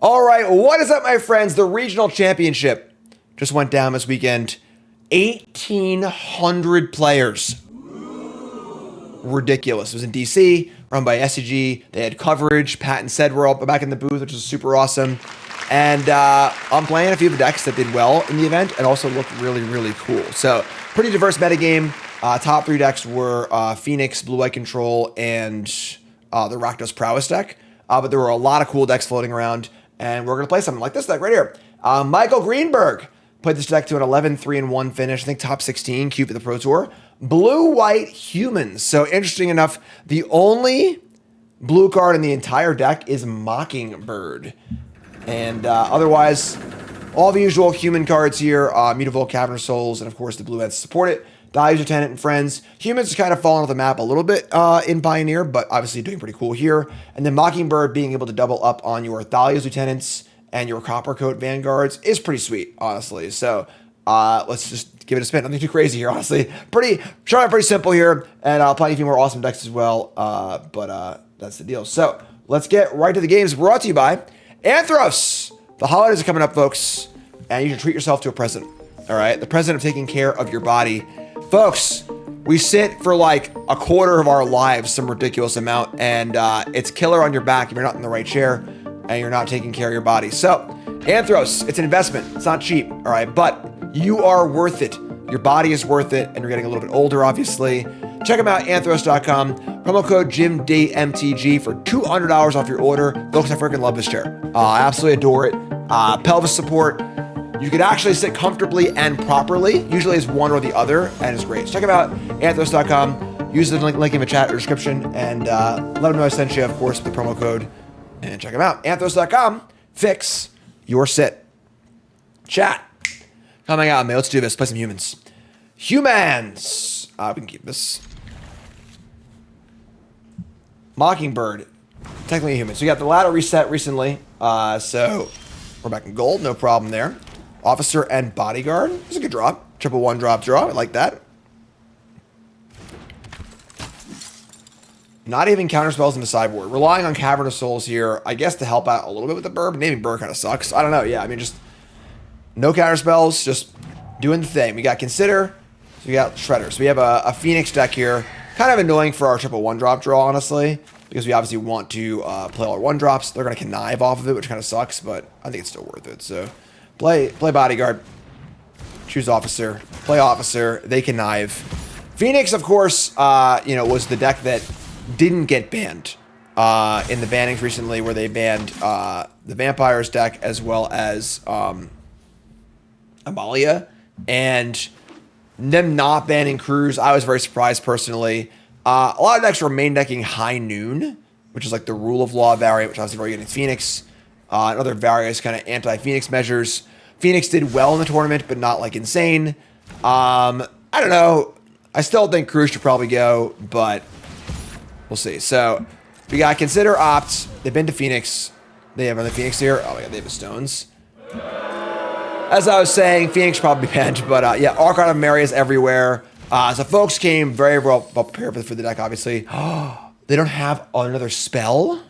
All right, what is up, my friends? The regional championship just went down this weekend. 1,800 players. Ridiculous. It was in DC, run by SCG. They had coverage. Pat and Ced were back in the booth, which was super awesome. And I'm playing a few of the decks that did well in the event and also looked really, really cool. So pretty diverse metagame. Top 3 decks were Phoenix, Blue-White Control, and the Rakdos Prowess deck. But there were a lot of cool decks floating around, and we're going to play something like this deck right here. Michael Greenberg played this deck to an 11-3-1 finish. I think top 16, Q for the Pro Tour. Blue-White Humans. So interesting enough, the only blue card in the entire deck is MoCkInG. And otherwise, all the usual human cards here, Mutavault, Cavern Souls, and of course the blue heads support it. Values Lieutenant and Friends. Humans kind of fallen off the map a little bit in Pioneer, but obviously doing pretty cool here. And then MoCkInG being able to double up on your Thalia's Lieutenants and your Copper Coat Vanguards is pretty sweet, honestly. So let's just give it a spin. Nothing too crazy here, honestly. Pretty simple here, and I'll play a few more awesome decks as well. But that's the deal. So let's get right to the games. Brought to you by Anthros. The holidays are coming up, folks, and you should treat yourself to a present. All right, the present of taking care of your body, folks. We sit for like a quarter of our lives, some ridiculous amount, and it's killer on your back if you're not in the right chair and you're not taking care of your body. So, Anthros, it's an investment. It's not cheap, all right, but you are worth it. Your body is worth it, and you're getting a little bit older, obviously. Check them out, anthros.com. Promo code JimDayMTG for $200 off your order. Folks, I freaking love this chair. I absolutely adore it. Pelvis support. You can actually sit comfortably and properly. Usually it's one or the other, and it's great. So check them out, anthros.com. Use the link in the chat or description, and let them know I sent you, of course, with the promo code. And check them out, anthros.com. Fix your sit. Chat. Coming out, man. Let's do this. Play some humans. Humans. We can keep this. MoCkInG. Technically a human. So you got the ladder reset recently. So we're back in gold. No problem there. Officer and Bodyguard. It's a good drop. Triple 1-drop draw. I like that. Not even counter spells in the sideboard. Relying on Cavern of Souls here, I guess, to help out a little bit with the Burr. Maybe Burr kind of sucks. I don't know. Yeah, I mean, just no counter spells. Just doing the thing. We got Consider. So we got Shredder. So we have a Phoenix deck here. Kind of annoying for our triple 1-drop draw, honestly, because we obviously want to play all our 1-drops. They're going to connive off of it, which kind of sucks, but I think it's still worth it. So play Bodyguard. Choose Officer. Play Officer. They connive. Phoenix, of course, was the deck that didn't get banned in the bannings recently, where they banned the Vampires deck as well as Amalia. And them not banning Cruz, I was very surprised personally. A lot of decks were main decking High Noon, which is like the Rule of Law variant, which obviously very good in Phoenix. And other various kind of anti-Phoenix measures. Phoenix did well in the tournament, but not like insane. I don't know. I still think Cruz should probably go, but we'll see. So we got Consider Opt. They've been to Phoenix. They have another Phoenix here. Oh my god, they have the Stones. As I was saying, Phoenix probably banned, but yeah, Archon of Marius everywhere. So folks came very well prepared for the deck, obviously. They don't have another spell?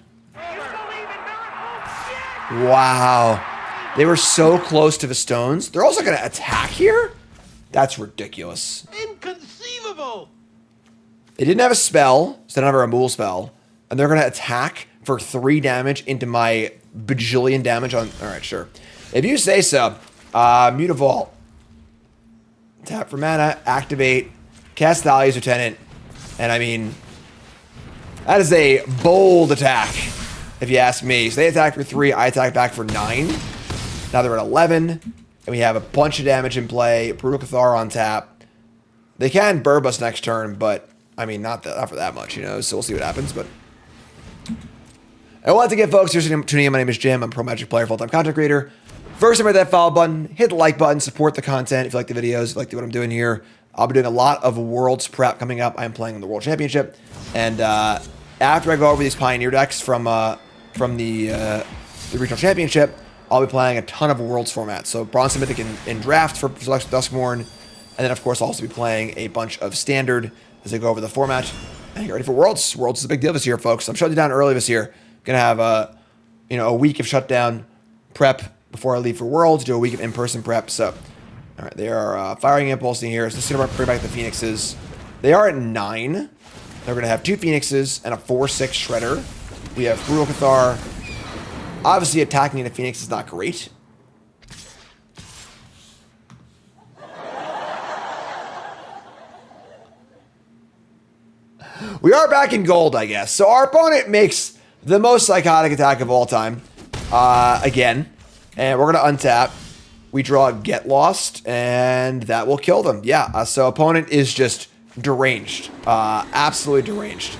Wow. They were so close to the Stones. They're also going to attack here? That's ridiculous. Inconceivable! They didn't have a spell, so they don't have a removal spell. And they're going to attack for 3 damage into my bajillion damage on... Alright, sure. If you say so. Mutavault. Tap for mana, activate, cast Thalia's Lieutenant, and I mean, that is a bold attack, if you ask me. So they attack for 3, I attack back for 9. Now they're at 11, and we have a bunch of damage in play. Brutal Cathar on tap. They can burb us next turn, but I mean, not for that much, you know. So we'll see what happens. But I want to get folks here tuning in. My name is Jim. I'm a pro Magic player, full-time content creator. First, hit that follow button, hit the like button, support the content if you like the videos, if you like what I'm doing here. I'll be doing a lot of Worlds prep coming up. I'm playing in the World Championship. And after I go over these Pioneer decks from the Regional Championship, I'll be playing a ton of Worlds formats. So Bronze Mythic in Draft for Duskmourn. And then, of course, I'll also be playing a bunch of Standard as I go over the format. And get ready for Worlds. Worlds is a big deal this year, folks. I'm shutting down early this year. Going to have a week of shutdown prep before I leave for Worlds, do a week of in-person prep. So, all right, they are firing impulsing here. So, this is going to bring back the Phoenixes. They are at 9. They're going to have 2 Phoenixes and a 4/6 Shredder. We have Brutal Cathar. Obviously, attacking the Phoenix is not great. We are back in gold, I guess. So our opponent makes the most psychotic attack of all time. Again. And we're going to untap. We draw Get Lost, and that will kill them. Yeah, so opponent is just deranged. Absolutely deranged.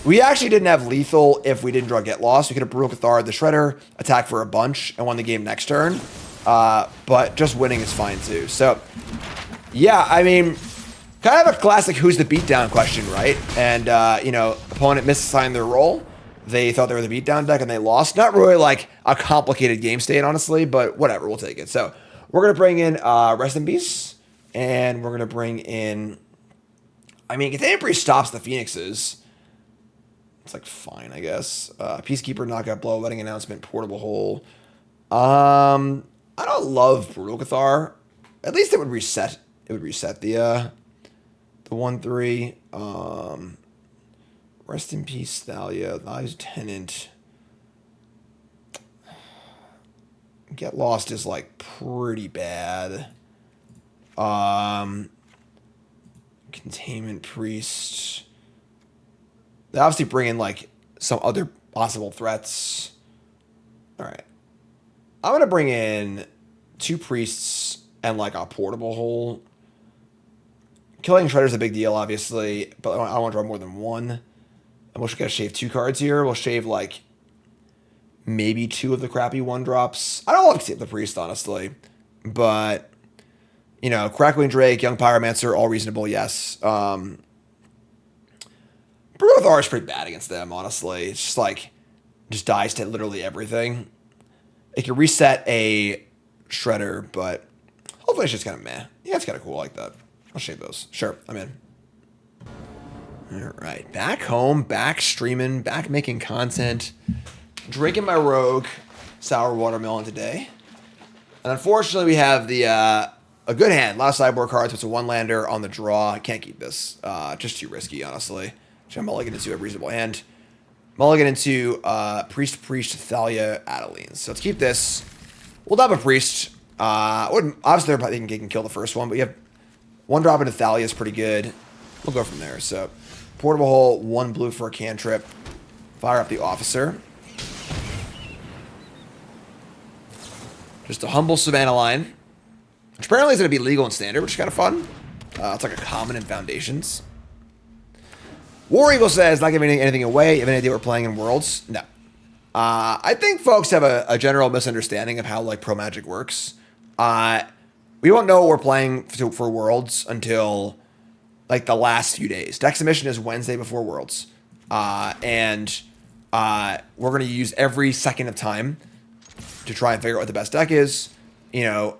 We actually didn't have lethal if we didn't draw Get Lost. We could have Brutal Cathar, the Shredder, attack for a bunch, and won the game next turn. But just winning is fine, too. So, yeah, I mean, kind of a classic who's the beatdown question, right? And, you know, opponent misassigned their role. They thought they were the beatdown deck, and they lost. Not really, like, a complicated game state, honestly, but whatever, we'll take it. So, we're going to bring in Rest in Peace, and we're going to bring in... I mean, Containment Priest stops the Phoenixes. It's, like, fine, I guess. Peacekeeper, Knockout Blow, Wedding Announcement, Portable Hole. I don't love Brutal Cathar. At least it would reset. It would reset the 1/3. Rest in Peace, Thalia. Lives Tenant. Get Lost is like pretty bad. Containment Priest. They obviously bring in like some other possible threats. All right. I'm going to bring in 2 priests and like a portable hole. Killing Shredder's a big deal, obviously, but I don't want to draw more than 1. And we're just going to shave 2 cards here. We'll shave like maybe 2 of the crappy 1-drops. I don't like to save the priest, honestly, but you know, Crackling Drake, Young Pyromancer, all reasonable, yes. Brutal Cathar is pretty bad against them, honestly. It's just like, just dies to literally everything. It can reset a Shredder, but hopefully it's just kind of meh. Yeah, it's kind of cool like that. I'll shave those. Sure, I'm in. All right, back home, back streaming, back making content. Drinking my Rogue Sour Watermelon today. And unfortunately, we have the a good hand. A lot of sideboard cards. It's a 1-lander on the draw. I can't keep this. Just too risky, honestly. So I'm mulligan into a reasonable hand. Mulligan into Priest, Thalia, Adeline. So let's keep this. We'll dub a Priest. Obviously, they can kill the first one, but you have 1-drop into Thalia is pretty good. We'll go from there. So Portable Hole, 1 blue for a cantrip. Fire up the Officer. Just a humble Savannah line, which apparently is going to be legal in Standard, which is kind of fun. It's like a common in Foundations. War Eagle says, not giving anything away. You have any idea we're playing in Worlds? No. I think folks have a general misunderstanding of how like Pro Magic works. We won't know what we're playing for Worlds until like the last few days. Deck submission is Wednesday before Worlds. And we're going to use every second of time to try and figure out what the best deck is. You know,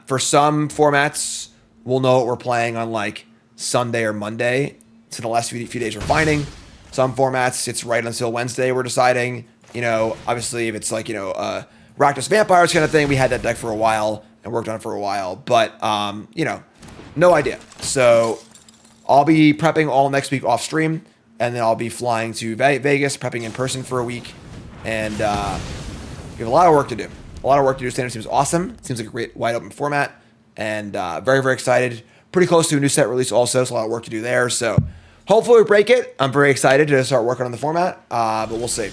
for some formats, we'll know what we're playing on like Sunday or Monday. So the last few days we're finding. Some formats, it's right until Wednesday we're deciding. You know, obviously if it's like, you know, Rakdos Vampires kind of thing, we had that deck for a while and worked on it for a while. But, you know, no idea. So I'll be prepping all next week off stream. And then I'll be flying to Vegas, prepping in person for a week. And we have a lot of work to do. A lot of work to do. Standard seems awesome. Seems like a great wide open format. And very, very excited. Pretty close to a new set release also. So a lot of work to do there. So hopefully we break it. I'm very excited to start working on the format. But we'll see.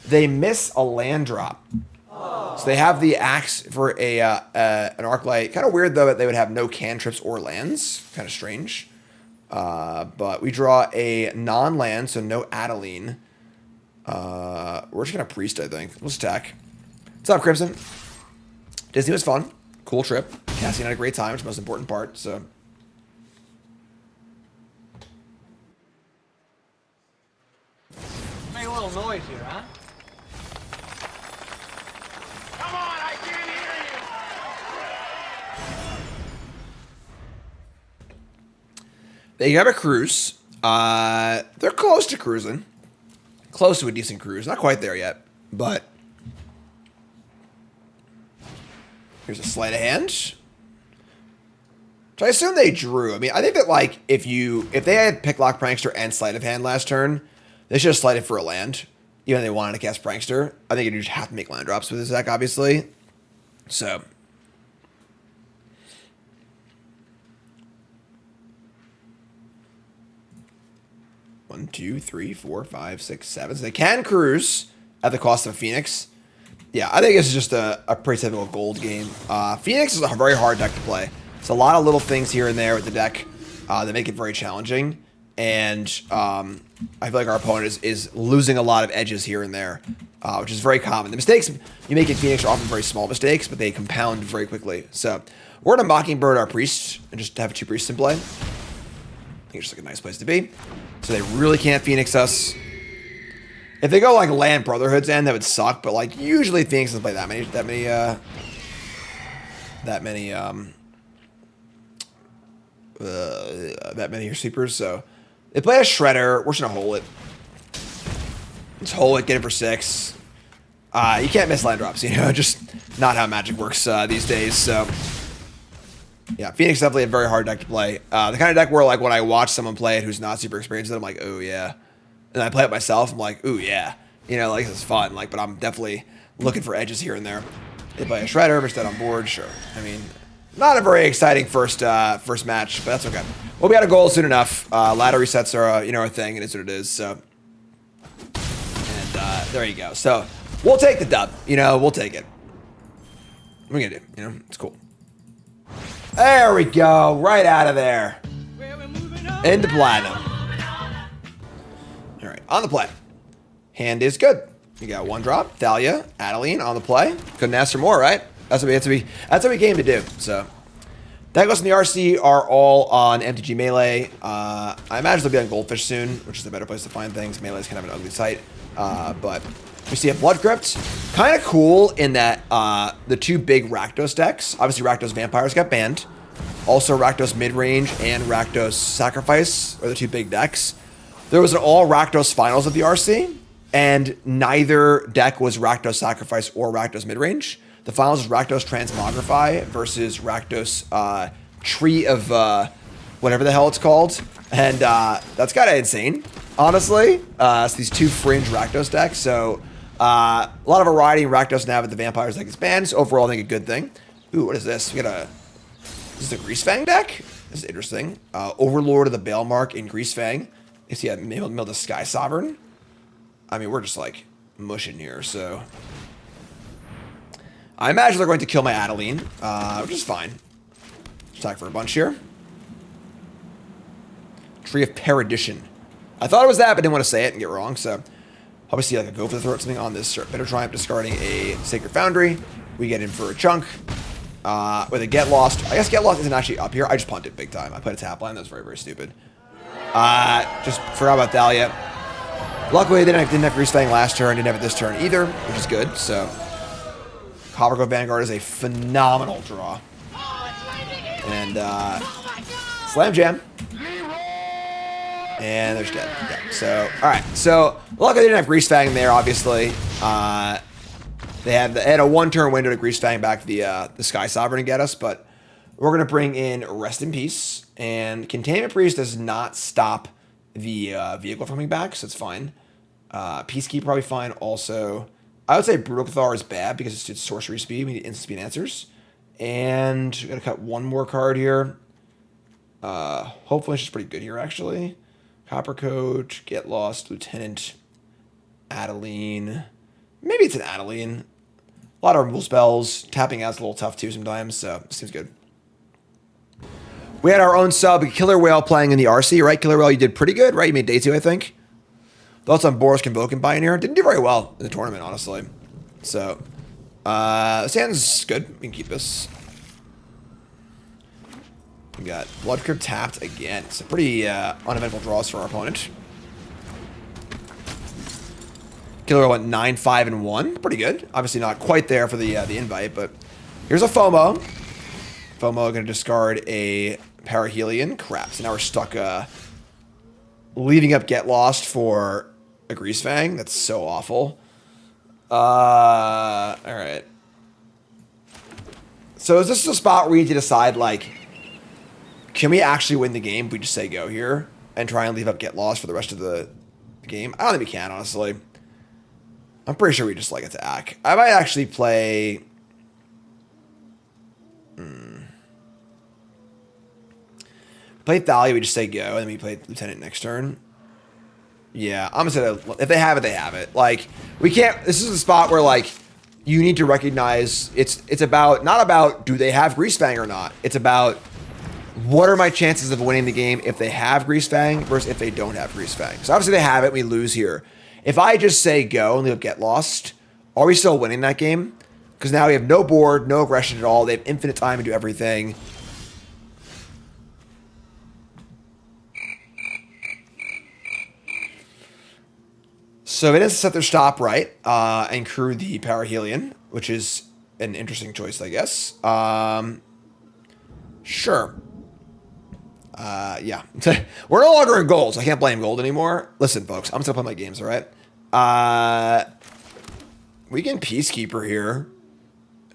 They miss a land drop. So they have the Axe for an Arclight. Kind of weird, though, that they would have no cantrips or lands. Kind of strange. But we draw a non-land, so no Adeline. We're just going to Priest, I think. Let's attack. What's up, Crimson? Disney was fun. Cool trip. Casting had a great time, which is the most important part, so... Make a little noise here, huh? Come on, I can't hear you! They have a cruise. They're close to cruising. Close to a decent cruise. Not quite there yet, but Here's a sleight of hand. So I assume they drew. I mean, I think that like if they had Picklock Prankster and Sleight of Hand last turn, they should have slighted for a land. Even if they wanted to cast Prankster. I think you just have to make land drops with this deck, obviously. So 1, 2, 3, 4, 5, 6, 7. So they can cruise at the cost of Phoenix. Yeah, I think it's just a pretty typical gold game. Phoenix is a very hard deck to play. It's a lot of little things here and there with the deck that make it very challenging. And I feel like our opponent is losing a lot of edges here and there, which is very common. The mistakes you make in Phoenix are often very small mistakes, but they compound very quickly. So we're going to Mockingbird our Priest and just have 2 Priests in play. I think it's just like a nice place to be. So they really can't Phoenix us. If they go like Land Brotherhood's end, that would suck. But like usually Phoenix doesn't play that many sweepers. So they play a Shredder. We're just gonna hole it. Just hole it, get it for 6. You can't miss land drops, you know, just not how Magic works these days. So yeah, Phoenix is definitely a very hard deck to play. The kind of deck where like when I watch someone play it who's not super experienced, I'm like, oh yeah. And I play it myself, I'm like, ooh yeah. You know, like this is fun. Like, but I'm definitely looking for edges here and there. They play a Shredder, if it's dead on board, sure. I mean, not a very exciting first match, but that's okay. We'll be out of goal soon enough. Ladder resets are a thing, and it's what it is. So, and there you go. So we'll take the dub. You know, we'll take it. What are we gonna do? You know, it's cool. There we go, right out of there. Into platinum. All right, on the play. Hand is good. You got 1 drop, Thalia, Adeline on the play. Couldn't ask for more, right? That's what we came to do. So Decklist and the RC are all on MTG Melee. I imagine they'll be on Goldfish soon, which is a better place to find things. Melee's kind of an ugly site. But we see a Blood Crypt. Kind of cool in that the 2 big Rakdos decks, obviously Rakdos Vampires got banned. Also Rakdos Midrange and Rakdos Sacrifice are the 2 big decks. There was an all Rakdos finals of the RC, and neither deck was Rakdos Sacrifice or Rakdos Midrange. The finals was Rakdos Transmogrify versus Rakdos Tree of whatever the hell it's called. And that's kind of insane, honestly. It's these 2 fringe Rakdos decks. So a lot of variety in Rakdos now, but the Vampires deck is banned. So overall, I think a good thing. Ooh, what is this? We got this is a Greasefang deck? This is interesting. Overlord of the Balemark in Greasefang. You see, milled the Sky Sovereign. I mean, we're just like mushing here, so. I imagine they're going to kill my Adeline, which is fine. Attack for a bunch here. Tree of Perdition. I thought it was that, but didn't want to say it and get wrong, so. Probably see like a go for the throat something on this Bitter Triumph, discarding a Sacred Foundry. We get in for a chunk. With a Get Lost. I guess Get Lost isn't actually up here. I just punted big time. I played a tap line. That was very, very stupid. Just forgot about Thalia. Luckily, they didn't have Greasefang last turn. Didn't have it this turn either, which is good. So, Coppercove Vanguard is a phenomenal draw. And Slam Jam. And there's dead. Yeah. So, all right. So, luckily, they didn't have Greasefang there, obviously. They had a 1-turn window to Greasefang back the Sky Sovereign and get us, but we're going to bring in Rest in Peace. And Containment Priest does not stop the vehicle from coming back, so it's fine. Peacekeeper probably fine. Also, I would say Brutal Cathar is bad because it's sorcery speed. We need instant speed answers. And we're going to cut 1 more card here. Hopefully it's just pretty good here, actually. Copper Coat, Get Lost, Lieutenant, Adeline. Maybe it's an Adeline. A lot of removal spells. Tapping out's a little tough too sometimes, so it seems good. We had our own sub, Killer Whale, playing in the RC, right? Killer Whale, you did pretty good, right? You made day 2, I think. Thoughts on Boros Convoke and Pioneer? Didn't do very well in the tournament, honestly. So, this hand's good. We can keep this. We got Blood Crypt tapped again. It's a pretty uneventful draws for our opponent. Killer went 9, 5, and 1. Pretty good. Obviously not quite there for the invite, but here's a FOMO. FOMO going to discard a Parahelion. Crap. So now we're stuck leaving up Get Lost for a Greasefang. That's so awful. All right. So is this a spot where you need to decide, like, can we actually win the game if we just say go here and try and leave up get lost for the rest of the game? I don't think we can, honestly. I'm pretty sure we just, like, attack. I might actually play... Play Thalia, we just say go, and then we play Lieutenant next turn. Yeah, I'm just gonna... If they have it, they have it. Like, we can't... This is a spot where, like, you need to recognize... It's about... Not about do they have Greasefang or not. It's about what are my chances of winning the game if they have Greasefang versus if they don't have Greasefang. So obviously they have it, we lose here. If I just say go and they'll get lost, are we still winning that game? Because now we have no board, no aggression at all. They have infinite time to do everything. So they didn't set their stop right and crew the Parahelion, which is an interesting choice, I guess. Sure. Yeah. We're no longer in gold, so I can't blame gold anymore. Listen, folks, I'm just going to play my games, all right? We can Peacekeeper here.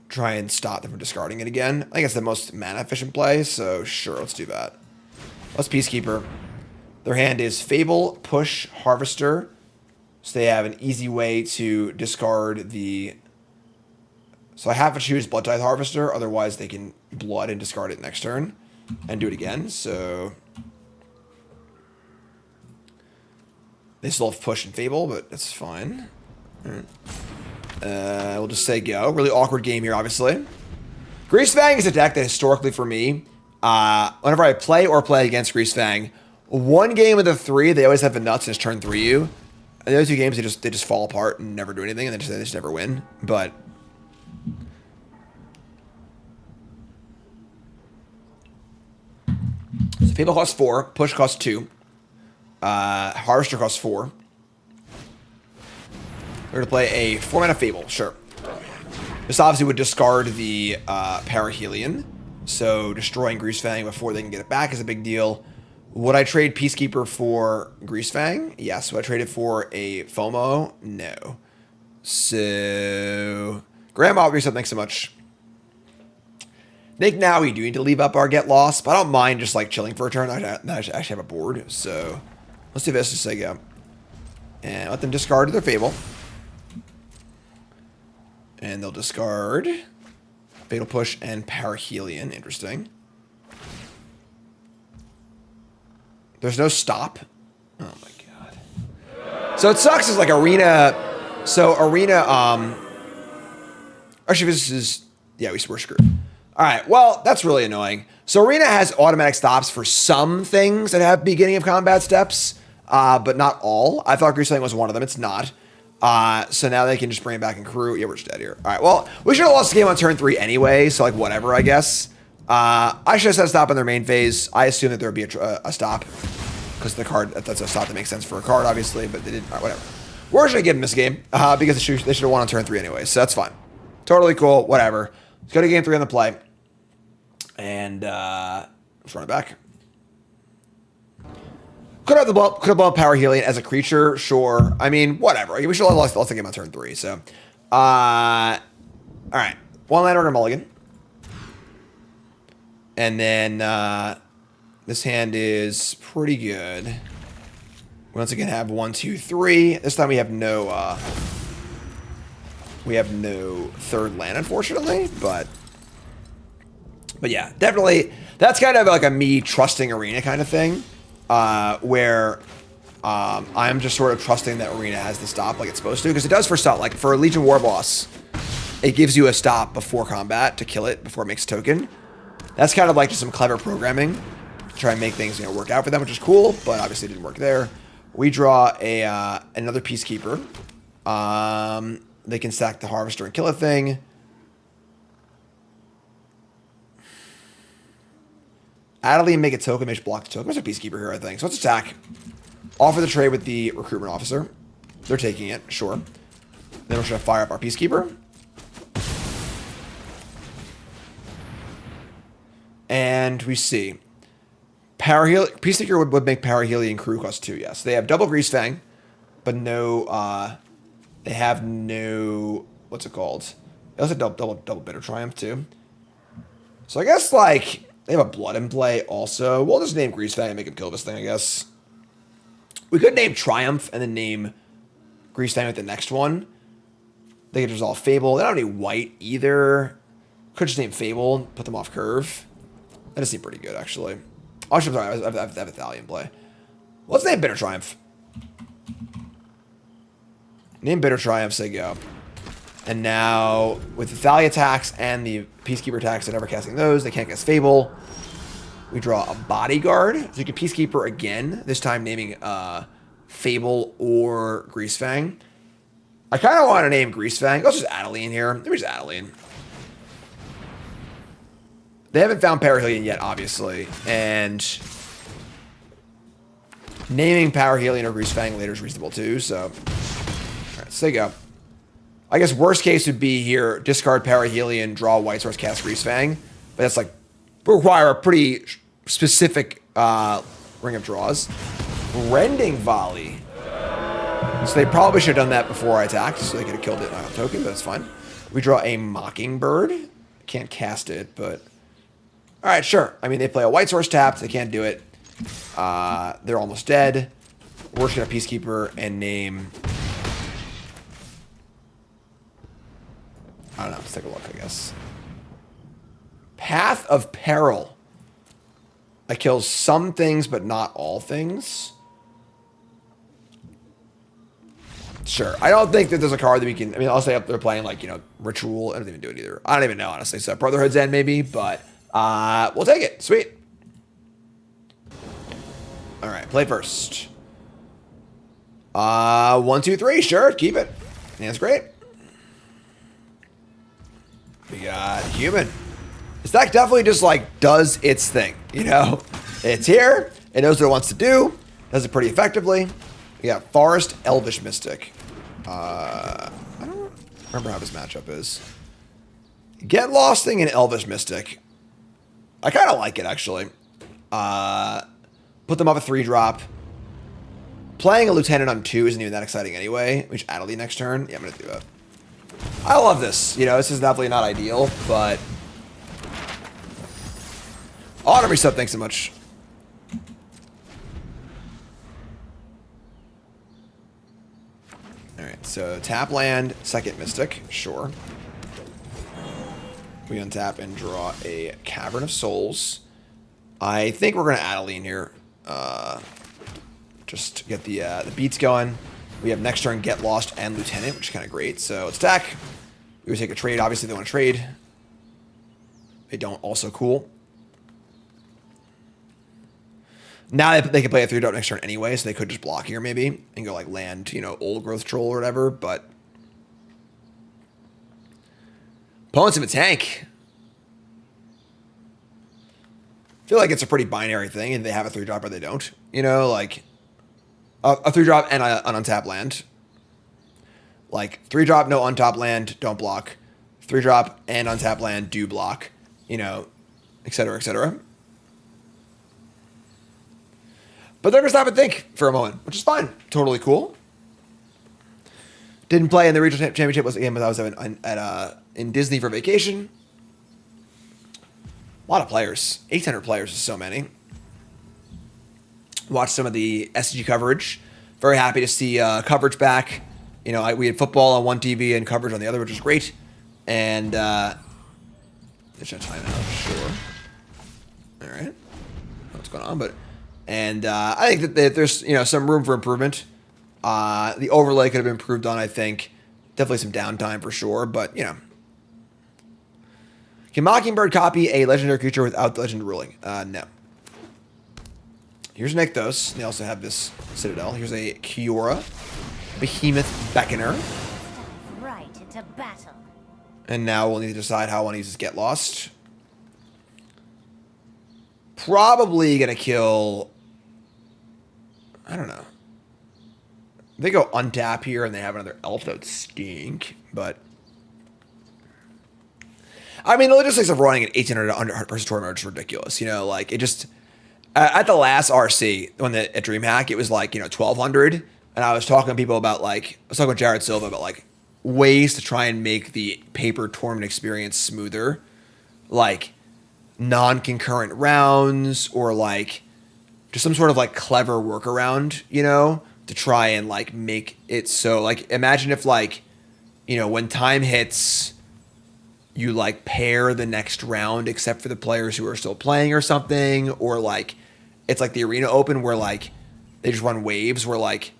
Try and stop them from discarding it again. I think it's the most mana-efficient play, so sure, let's do that. Let's Peacekeeper. Their hand is Fable, Push, Harvester. So they have an easy way to discard the... So I have to choose Blood Tithe Harvester, otherwise they can Blood and discard it next turn. And do it again, so... They still have Push and Fable, but that's fine. Alright. We'll just say go. Really awkward game here, obviously. Greasefang is a deck that historically for me, whenever I play or play against Greasefang, one game of the three, they always have the nuts and it's turn 3-you. And the other two games, they just fall apart and never do anything, and they just never win. But... So Fable costs 4, Push costs 2, Harvester costs 4. We're going to play a 4-mana Fable, sure. This obviously would discard the Parahelion, so destroying Greasefang before they can get it back is a big deal. Would I trade Peacekeeper for Greasefang? Yes. Would I trade it for a FOMO? No. So... Grandma Reset, thanks so much. I think now we do need to leave up our Get Lost, but I don't mind just like chilling for a turn. I actually have a board, so let's do this. Just say go. And let them discard their Fable. And they'll discard Fatal Push and Parahelion. Interesting. There's no stop. Oh my god. So it sucks is like Arena. So Arena, actually this is, yeah, we're screwed. All right, well, that's really annoying. So Arena has automatic stops for some things that have beginning of combat steps, but not all. I thought Greasefang was one of them. It's not. So now they can just bring it back and crew. Yeah, we're just dead here. All right, well, we should have lost the game on turn 3 anyway, so like whatever, I guess. I should have set a stop in their main phase. I assumed that there would be a stop because the card, that's a stop that makes sense for a card, obviously, but they didn't. All right, whatever. We're just going to give them this game because they should have won on turn 3 anyway, so that's fine. Totally cool, whatever. Let's go to game 3 on the play. And let's run it back. Could have blown Parahelion as a creature, sure. I mean, whatever. We should have lost the game on turn 3. So, all right, 1 land order mulligan, and then this hand is pretty good. We once again have 1, 2, 3. This time we have no third land, unfortunately, but yeah, definitely that's kind of like a me trusting Arena kind of thing, where I'm just sort of trusting that Arena has the stop like it's supposed to, because it does for stop. Like for a Legion War Boss, it gives you a stop before combat to kill it before it makes a token. That's kind of like just some clever programming to try and make things work out for them, which is cool, but obviously it didn't work there. We draw another Peacekeeper. They can sack the Harvester and kill a thing. Adelie make a token, make block the token. There's a Peacekeeper here, I think. So let's attack. Offer the trade with the Recruitment Officer. They're taking it, sure. Then we're going to fire up our Peacekeeper. And we see. Peacekeeper would make Parahelion crew cost 2, yes. They have double Greasefang, but no, they have no, what's it called? They also have double Bitter Triumph, too. So I guess, like, they have a blood in play also. We'll just name Greasefang and make him kill this thing, I guess. We could name Triumph and then name Greasefang with the next one. They could resolve Fable. They don't have any white either. Could just name Fable, put them off curve. That does seem pretty good, actually. Oh, sorry, I have a Thalia in play. Let's name Bitter Triumph. Name Bitter Triumph, say go. And now, with the Thalia attacks and the Peacekeeper attacks, they're never casting those. They can't cast Fable. We draw a Bodyguard. So you can Peacekeeper again, this time naming Fable or Greasefang. I kind of want to name Greasefang. Let's just Adeline here. Let me just Adeline. They haven't found Parahelion yet, obviously. And naming Parahelion or Greasefang later is reasonable too, so. Alright, so there you go. I guess worst case would be here, discard Parahelion, draw White Source, cast Greasefang. But that's like, require a pretty specific ring of draws. Rending Volley. So they probably should have done that before I attacked, so they could have killed it on a token, but that's fine. We draw a Mockingbird. Can't cast it, but... Alright, sure. I mean, they play a White Source tapped, they can't do it. They're almost dead. We're just going to Peacekeeper and name... I don't know, let's take a look, I guess. Path of Peril. That kills some things, but not all things. Sure. I don't think that there's a card that we can... I mean, I'll say up there playing, like, you know, Ritual. I don't even do it either. I don't even know, honestly. So Brotherhood's End, maybe, but we'll take it. Sweet. All right, play first. 1, 2, 3. Sure, keep it. That's great. We got Human. This deck definitely just, like, does its thing, you know? It's here. It knows what it wants to do. Does it pretty effectively. We got Forest, Elvish Mystic. I don't remember how this matchup is. Get Lost thing and Elvish Mystic. I kind of like it, actually. Put them up a 3-drop. Playing a Lieutenant on 2 isn't even that exciting anyway. We just Adelie next turn. Yeah, I'm going to do that. I love this. You know, this is definitely not ideal, but... Autumn Reset, thanks so much. Alright, so tap land, second Mystic, sure. We untap and draw a Cavern of Souls. I think we're going to Adeline here. Just to get the beats going. We have next turn Get Lost and Lieutenant, which is kind of great. So let's attack. We would take a trade. Obviously, they want to trade. They don't. Also cool. Now they can play a 3-drop next turn anyway, so they could just block here maybe and go like land, you know, Old Growth Troll or whatever, but opponents have a tank. I feel like it's a pretty binary thing, and they have a 3-drop or they don't. You know, like a 3-drop and an untapped land. Like 3-drop, no untapped land, don't block. 3-drop and untapped land, do block. You know, et cetera, et cetera. But they're going to stop and think for a moment, which is fine. Totally cool. Didn't play in the regional championship. Was a game that I was in Disney for vacation. A lot of players. 800 players is so many. Watched some of the SG coverage. Very happy to see coverage back. You know, we had football on one TV and coverage on the other, which was great. And it's a timeout, sure. All right. I don't know what's going on, but... And I think that there's, you know, some room for improvement. The overlay could have been improved on, I think. Definitely some downtime for sure, but, you know. Can Mockingbird copy a legendary creature without the legend ruling? No. Here's Nykthos. They also have this Citadel. Here's a Kiora. Behemoth Beckoner. Right into battle. And now we'll need to decide how I want to use this Get Lost. Probably going to kill... I don't know. They go untap here and they have another elf, that would stink, but... I mean, the logistics of running an 1800 versus tournament is ridiculous. You know, like, it just... At the last RC, when at DreamHack, it was like, you know, 1200, and I was talking to people about, like... I was talking with Jared Silva about, like, ways to try and make the paper tournament experience smoother. Like... non-concurrent rounds or like just some sort of like clever workaround, you know, to try and like make it so like imagine if like, you know, when time hits, you like pair the next round except for the players who are still playing or something, or like it's like the Arena Open where like they just run waves where like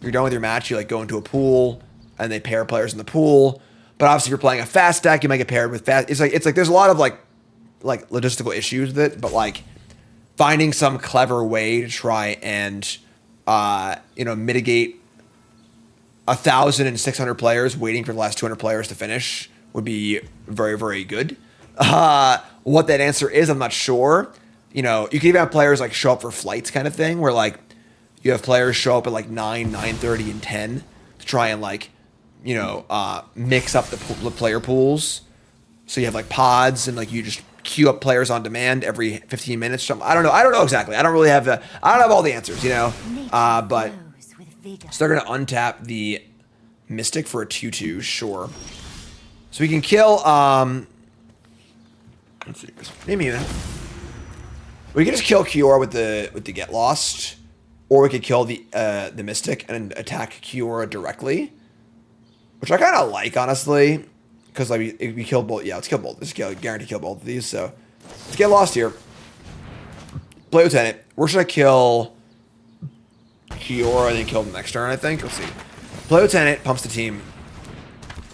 you're done with your match, you like go into a pool and they pair players in the pool. But obviously if you're playing a fast deck, you might get paired with fast. It's like there's a lot of like logistical issues with it, but like finding some clever way to try and you know, mitigate 1,600 players waiting for the last 200 players to finish would be very, very good. What that answer is, I'm not sure. You know, you can even have players like show up for flights kind of thing, where like you have players show up at like 9, 9:30, and 10 to try and like, you know, mix up the player pools. So you have like pods and like you just queue up players on demand every 15 minutes. I don't know exactly. I don't have all the answers, you know. But so they're gonna untap the Mystic for a 2/2, sure. So we can kill let's see, maybe we can just kill Kiora with the Get Lost, or we could kill the Mystic and attack Kiora directly, which I kind of like, honestly, because like we killed both. Yeah, let's kill both. Let's guarantee kill both of these. So let's Get Lost here. Play Lieutenant. Where should I kill Kiora and then kill the next turn? I think. Let's see. Play Lieutenant pumps the team.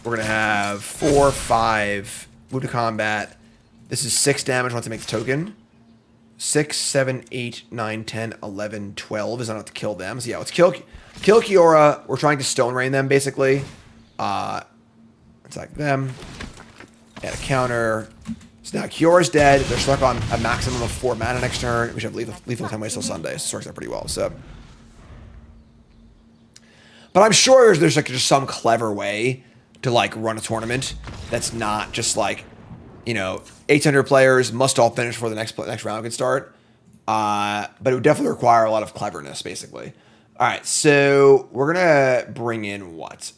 We're gonna have 4, 5. Move to combat. This is 6 damage once it makes the token. 6, 7, 8, 9, 10, 11, 12 is not enough to kill them. So yeah, let's kill Kiora. We're trying to Stone Rain them, basically. Attack them. Add a counter. So now Kiora's dead. They're stuck on a maximum of 4 mana next turn. We should have lethal time waste till Sunday. So this works out pretty well. So, but I'm sure there's like just some clever way to like run a tournament that's not just like, you know, 800 players must all finish before the next round can start. But it would definitely require a lot of cleverness, basically. All right, so we're gonna bring in what?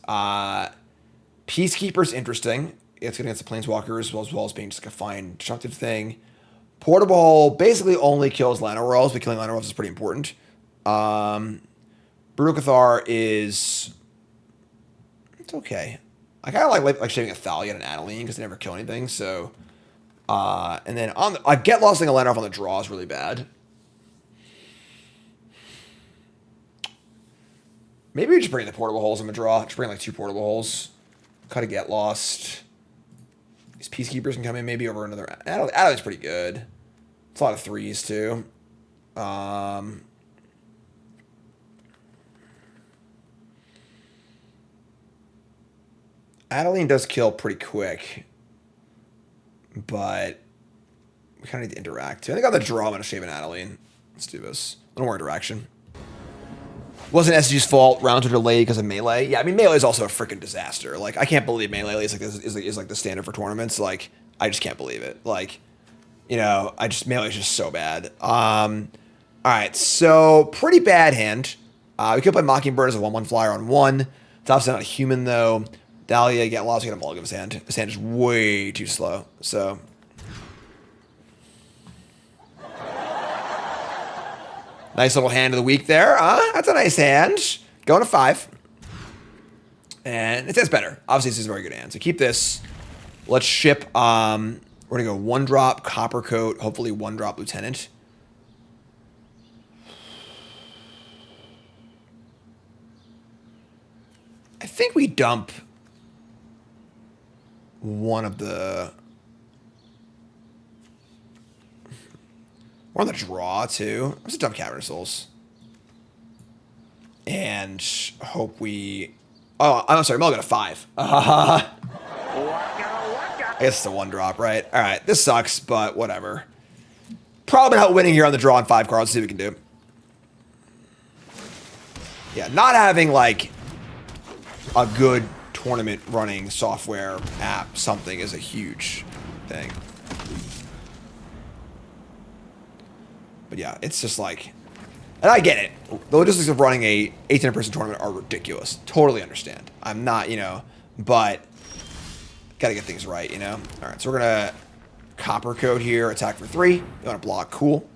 Peacekeeper's interesting. It's good against the Planeswalkers as well as being just like a fine destructive thing. Portable basically only kills Llanowar Elves, but killing Llanowar Elves is pretty important. Brutal Cathar is... it's okay. I kind of like shaving a Thalia and an Adeline because they never kill anything, so... and then on the... Get Lost and a Llanowar on the draw is really bad. Maybe we just bring the portable holes in the draw. Just bring like 2 portable holes. Cut a Get Lost. These Peacekeepers can come in maybe over another... Adeline's pretty good. It's a lot of 3s, too. Adeline does kill pretty quick. But we kind of need to interact, too. I think on the draw, I'm going to shave an Adeline. Let's do this. A little more interaction. Wasn't SG's fault. Rounds were delayed because of Melee. Yeah, I mean, Melee is also a freaking disaster. Like, I can't believe Melee is like the standard for tournaments. Like, I just can't believe it. Like, you know, Melee is just so bad. All right, so pretty bad hand. We could play Mockingbird as a 1/1 flyer on 1. It's obviously not a human, though. Dahlia, Get Lost, get a mulligan of his hand. His hand is way too slow, so... nice little hand of the week there. That's a nice hand. Going to 5. And it's better. Obviously, this is a very good hand. So keep this. Let's ship... we're going to go 1-drop Copper Coat. Hopefully 1-drop Lieutenant. I think we dump... one of the... we're on the draw, too. Let's dump Cavern of Souls. And hope we... oh, I'm sorry. Mulligan to 5. I guess it's a 1-drop, right? All right. This sucks, but whatever. Probably not winning here on the draw on 5 cards. Let's see what we can do. Yeah, not having, like, a good tournament running software app something is a huge thing. But yeah, it's just like, and I get it. The logistics of running a 18-person tournament are ridiculous. Totally understand. I'm not, you know, but gotta get things right, you know. All right, so we're gonna Copper Coat here, attack for 3. You want to block, cool.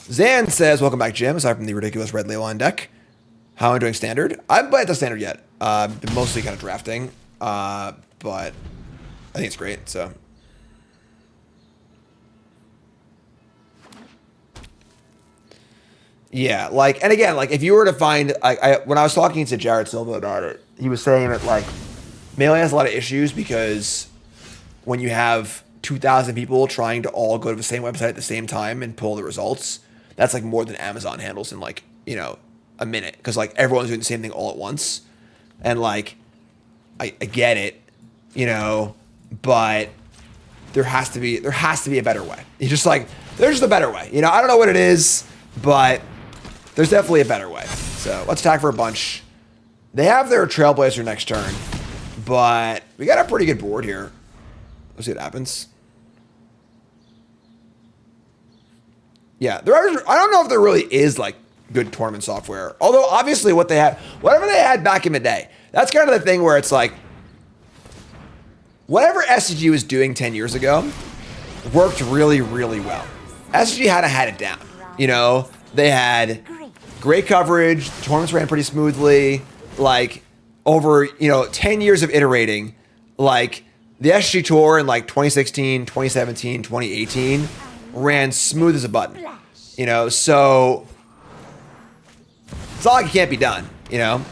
Zan says, welcome back, Jim, aside from the ridiculous red ley line deck. How am I doing standard? I haven't played the standard yet. Been mostly kind of drafting, but I think it's great, so. Yeah, like, and again, like, if you were to find, when I was talking to Jared Silva about it, he was saying that, like, Melee has a lot of issues because when you have 2,000 people trying to all go to the same website at the same time and pull the results, that's, like, more than Amazon handles in, like, you know, a minute. Because, like, everyone's doing the same thing all at once. And, like, I get it, you know, but there has to be a better way. You just, like, there's just a better way. You know, I don't know what it is, but there's definitely a better way. So let's attack for a bunch. They have their Trailblazer next turn, but we got a pretty good board here. Let's see what happens. Yeah, I don't know if there really is like good tournament software. Although obviously whatever they had back in the day, that's kind of the thing where it's like, whatever SCG was doing 10 years ago worked really, really well. SCG had it down. You know, they had great coverage. Tournaments ran pretty smoothly. Like, over, you know, 10 years of iterating, like, the SG Tour in, like, 2016, 2017, 2018 ran smooth as a button. You know, so it's not like it can't be done, you know?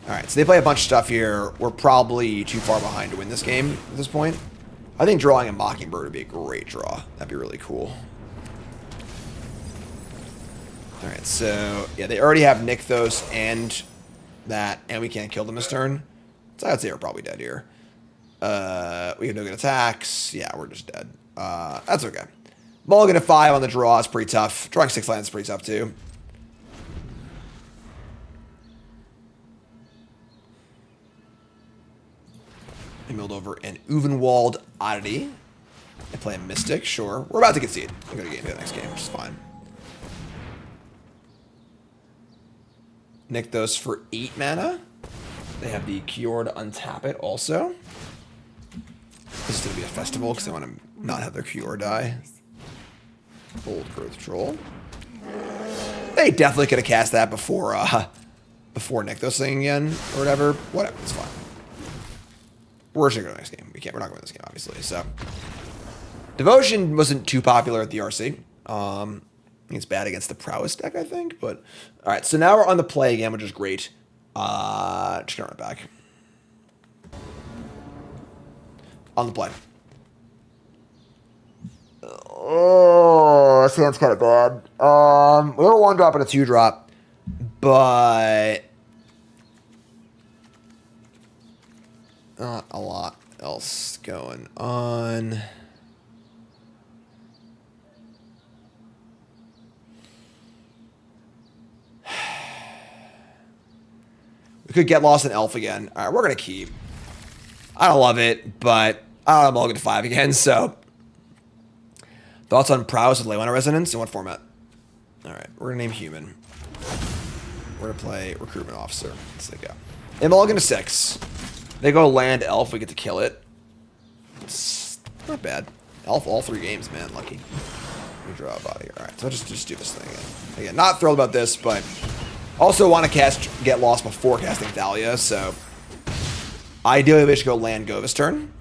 All right, so they play a bunch of stuff here. We're probably too far behind to win this game at this point. I think drawing a Mockingbird would be a great draw. That'd be really cool. All right, so, yeah, they already have Nykthos and that, and we can't kill them this turn. So I'd say we're probably dead here. We have no good attacks. Yeah, we're just dead. That's okay. Mulligan at 5 on the draw is pretty tough. Drawing 6 lands is pretty tough, too. I milled over an Uvenwald Oddity. I play a Mystic, sure. We're about to concede. I'm going to get into the next game, which is fine. Nykthos for 8 mana. They have the Cure to untap it also. This is going to be a festival because they want to not have their Cure die. Old Growth Troll. They definitely could have cast that before Nykthos thing again or whatever. Whatever, it's fine. We're just going to go to the next game. We're not going to win this game, obviously. So, Devotion wasn't too popular at the RC. It's bad against the Prowess deck, I think. But all right, so now we're on the play again, which is great. Just gonna run it back. On the play. Oh, this hand's kind of bad. We have a 1-drop and a 2-drop, but not a lot else going on. We could get lost in Elf again. All right, we're going to keep. I don't love it, but I don't know, I'm all to 5 again, so. Thoughts on Prowess with Leyline Resonance? In what format? All right, we're going to name Human. We're going to play Recruitment Officer. Let's go. They mulligan to 6. They go land Elf, we get to kill it. It's not bad. Elf all 3 games, man, lucky. Let me draw a body here. All right, so I'll just do this thing again. Again, not thrilled about this, but also want to Get Lost before casting Thalia, so ideally they should go land Go this turn.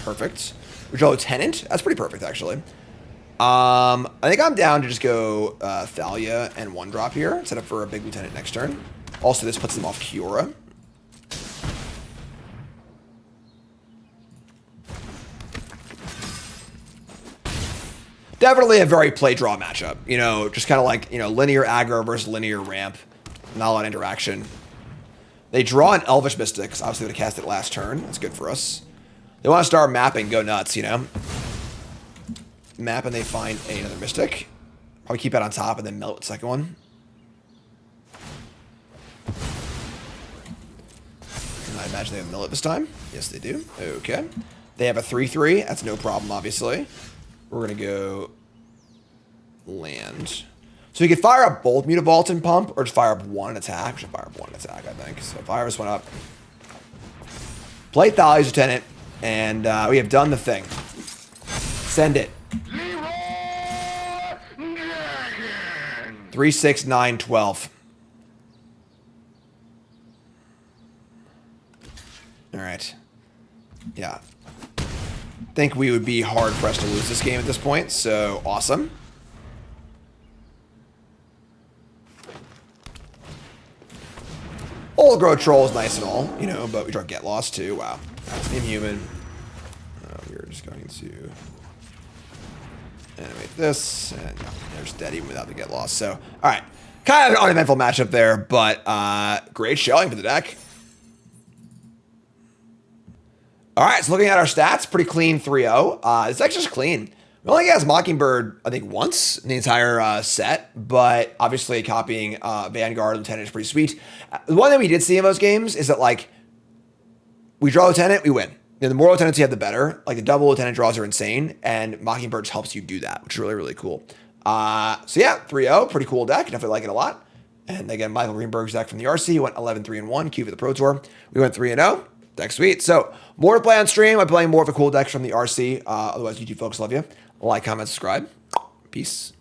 Perfect. We draw Lieutenant. That's pretty perfect, actually. I think I'm down to just go Thalia and 1-drop here, set up for a big Lieutenant next turn. Also, this puts them off Kiora. Definitely a very play-draw matchup. You know, just kind of like, you know, linear aggro versus linear ramp. Not a lot of interaction. They draw an Elvish Mystic, because obviously they cast it last turn. That's good for us. They want to start mapping, go nuts, you know? Map and they find another Mystic. Probably keep that on top and then mill it the second one. And I imagine they have mill it this time. Yes, they do. Okay. They have a 3/3. That's no problem, obviously. We're going to go land. So you could fire up both Mutavault and Pump, or just fire up one attack. We should fire up one attack, I think. So fire this one up. Play Thalia's Lieutenant, and we have done the thing. Send it. 3, 6, 9, 12. All right. Yeah. Think we would be hard pressed to lose this game at this point, so awesome. Old Grow Troll is nice and all, you know, but we draw Get Lost too. Wow. That's inhuman. We're just going to animate this, and there's dead even without the Get Lost. So, all right. Kind of an uneventful matchup there, but great showing for the deck. All right, so looking at our stats, pretty clean 3-0. This deck's just clean. We only has Mockingbird, I think, once in the entire set, but obviously copying Vanguard Lieutenant is pretty sweet. The one thing we did see in most games is that, like, we draw Lieutenant, we win. You know, the more Lieutenants you have, the better. Like, the double Lieutenant draws are insane, and Mockingbird just helps you do that, which is really, really cool. So yeah, 3-0, pretty cool deck. Definitely like it a lot. And again, Michael Greenberg's deck from the RC went 11-3-1, Q for the Pro Tour. We went 3-0. Deck sweet. So more to play on stream. I'm playing more of the cool decks from the RC. Otherwise, YouTube folks love you. Like, comment, subscribe. Peace.